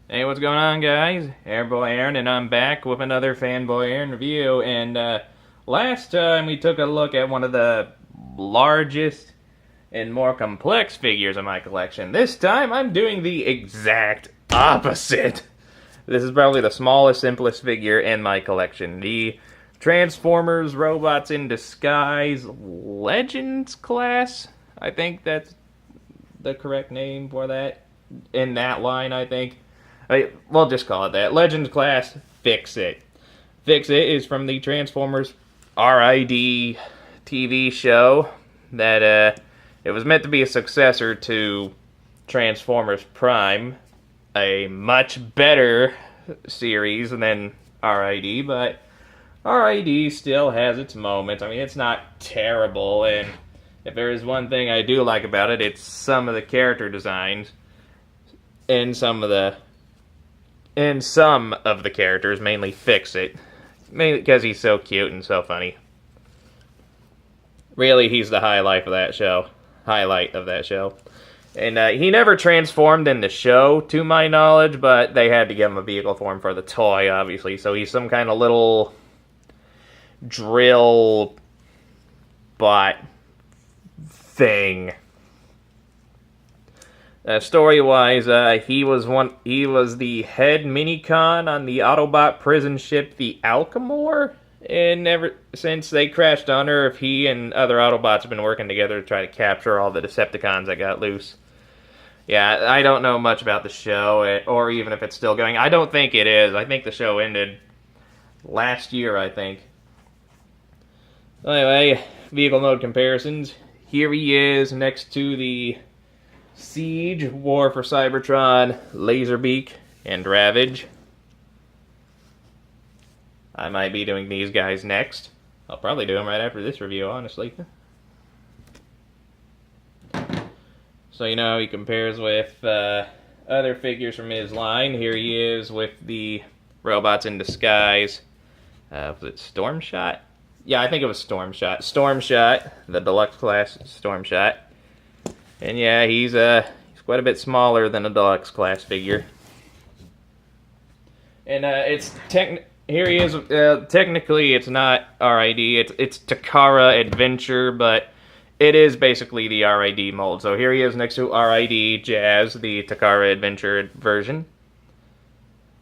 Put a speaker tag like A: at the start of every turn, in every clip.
A: Hey, what's going on, guys? FanBoyAaron, and I'm back with another FanBoyAaron review. And last time we took a look at one of the largest and more complex figures in my collection. This time I'm doing the exact opposite. This is probably the smallest, simplest figure in my collection. The Transformers Robots in Disguise Legends class. I think that's the correct name for that. In that line, I think. We'll just call it that. Legends class, Fixit. Fixit is from the Transformers RID TV show that it was meant to be a successor to Transformers Prime, a much better series than RID, but RID still has its moments. I mean, it's not terrible, and if there is one thing I do like about it, it's some of the character designs and some of the characters, mainly Fixit. Mainly because he's so cute and so funny. Really, he's the highlight of that show. And he never transformed in the show, to my knowledge, but they had to give him a vehicle form for the toy, obviously. So he's some kind of little drill bot thing. Story-wise, he was the head minicon on the Autobot prison ship, the Alchemor, and ever since they crashed on Earth, he and other Autobots have been working together to try to capture all the Decepticons that got loose. Yeah, I don't know much about the show, or even if it's still going. I don't think it is. I think the show ended last year, I think. Anyway, vehicle mode comparisons. Here he is next to the Siege, War for Cybertron, Laserbeak, and Ravage. I might be doing these guys next. I'll probably do them right after this review, honestly. So, he compares with other figures from his line. Here he is with the Robots in Disguise. Was it Stormshot? Yeah, I think it was Stormshot. Stormshot, the deluxe class Stormshot. And yeah, he's quite a bit smaller than a deluxe class figure. And here he is. Technically, it's not RID. It's Takara Adventure, but it is basically the RID mold. So here he is next to RID Jazz, the Takara Adventure version.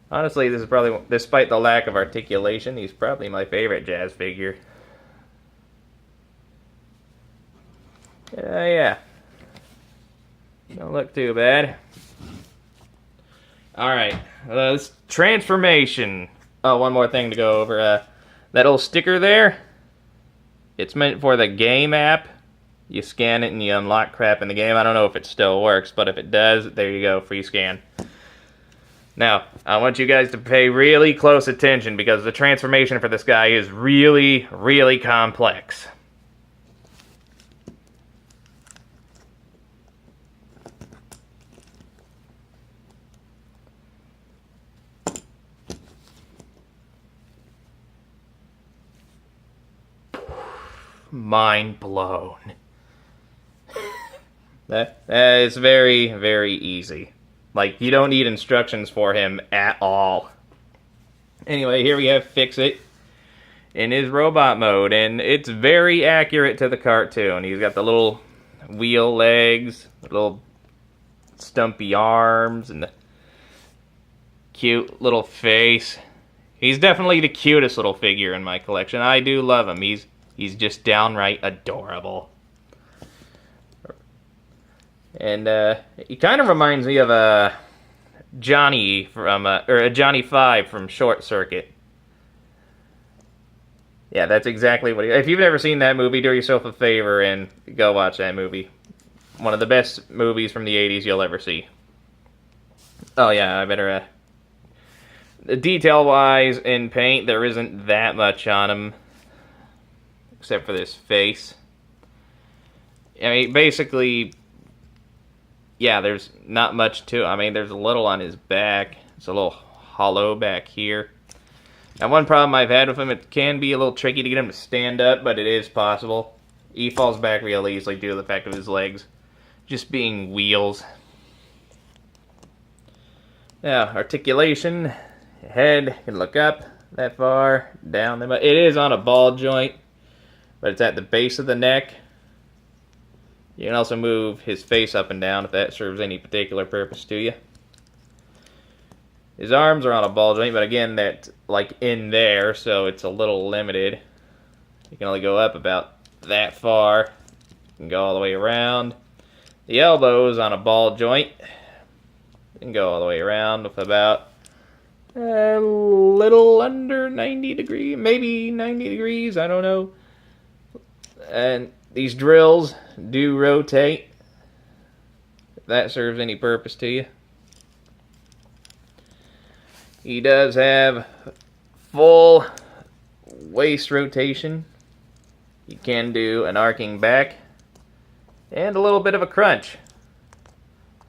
A: Honestly, this is probably, despite the lack of articulation, he's probably my favorite Jazz figure. Yeah. Don't look too bad. Alright, this transformation. Oh, one more thing to go over. That little sticker there, it's meant for the game app. You scan it and you unlock crap in the game. I don't know if it still works, but if it does, there you go, free scan. Now, I want you guys to pay really close attention because the transformation for this guy is really, really complex. Mind blown. That is very, very easy. Like, you don't need instructions for him at all. Anyway, here we have Fixit in his robot mode, and it's very accurate to the cartoon. He's got the little wheel legs, little stumpy arms, and the cute little face. He's definitely the cutest little figure in my collection. I do love him. He's just downright adorable. And he kind of reminds me of a Johnny from a Johnny 5 from Short Circuit. Yeah, that's exactly what if you've never seen that movie, do yourself a favor and go watch that movie. One of the best movies from the 80s you'll ever see. Oh yeah, I better detail-wise in paint, there isn't that much on him. Except for this face. I mean, basically, yeah, there's not much to it. I mean, there's a little on his back. It's a little hollow back here. Now, one problem I've had with him, it can be a little tricky to get him to stand up, but it is possible. He falls back real easily due to the fact of his legs just being wheels. Now, articulation, head can look up that far, down. It is on a ball joint, but it's at the base of the neck. You can also move his face up and down if that serves any particular purpose to you. His arms are on a ball joint, but again, that's like in there, so it's a little limited. You can only go up about that far. You can go all the way around. The elbows on a ball joint. You can go all the way around with about a little under 90 degrees, maybe 90 degrees, I don't know. And these drills do rotate, if that serves any purpose to you. He does have full waist rotation. You can do an arcing back and a little bit of a crunch.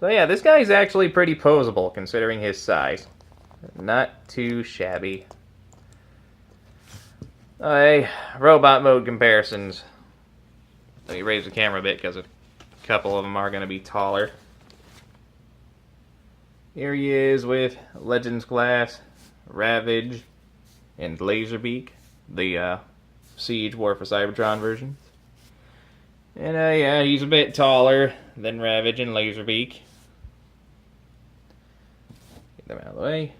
A: So yeah, this guy's actually pretty posable considering his size. Not too shabby. Robot mode comparisons. Let me raise the camera a bit because a couple of them are going to be taller. Here he is with Legends Class, Ravage, and Laserbeak, the Siege War for Cybertron version. And yeah, he's a bit taller than Ravage and Laserbeak. Get them out of the way.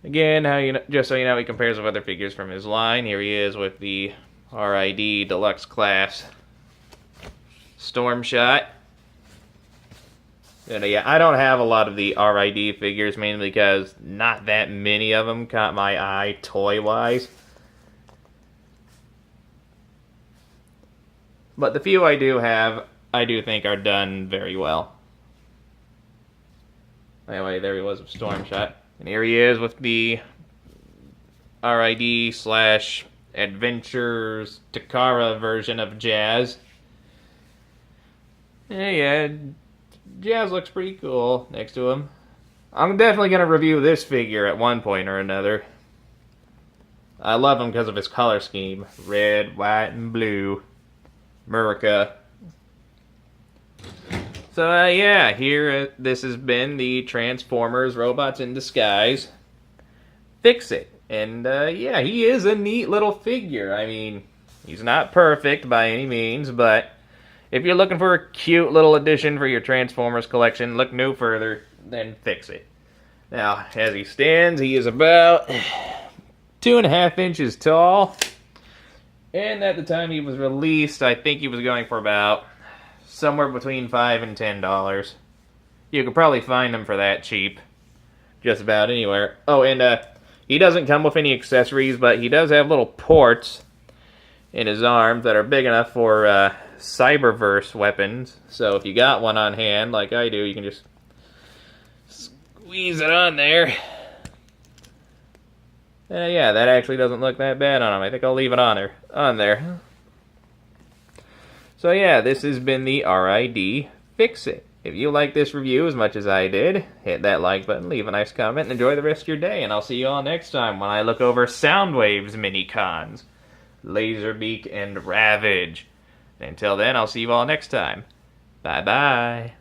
A: Again, just so you know how he compares with other figures from his line, here he is with the RID Deluxe Class Storm Shot. And yeah, I don't have a lot of the RID figures, mainly because not that many of them caught my eye toy-wise. But the few I do have, I do think are done very well. Anyway, there he was with Storm Shot. And here he is with the RID/Adventures Takara version of Jazz. Yeah, Jazz looks pretty cool next to him. I'm definitely going to review this figure at one point or another. I love him because of his color scheme. Red, white, and blue. Murica. So yeah, here this has been the Transformers Robots in Disguise Fixit. And yeah, he is a neat little figure. I mean, he's not perfect by any means, but if you're looking for a cute little addition for your Transformers collection, look no further than Fixit. Now, as he stands, he is about 2.5 inches tall. And at the time he was released, I think he was going for about somewhere between $5 and $10. You could probably find him for that cheap. Just about anywhere. Oh, and he doesn't come with any accessories, but he does have little ports in his arms that are big enough for Cyberverse weapons. So if you got one on hand, like I do, you can just squeeze it on there. Yeah, that actually doesn't look that bad on him. I think I'll leave it on there. So yeah, this has been the RID Fixit. If you like this review as much as I did, hit that like button, leave a nice comment, and enjoy the rest of your day. And I'll see you all next time when I look over Soundwave's mini-cons, Laserbeak and Ravage. And until then, I'll see you all next time. Bye-bye.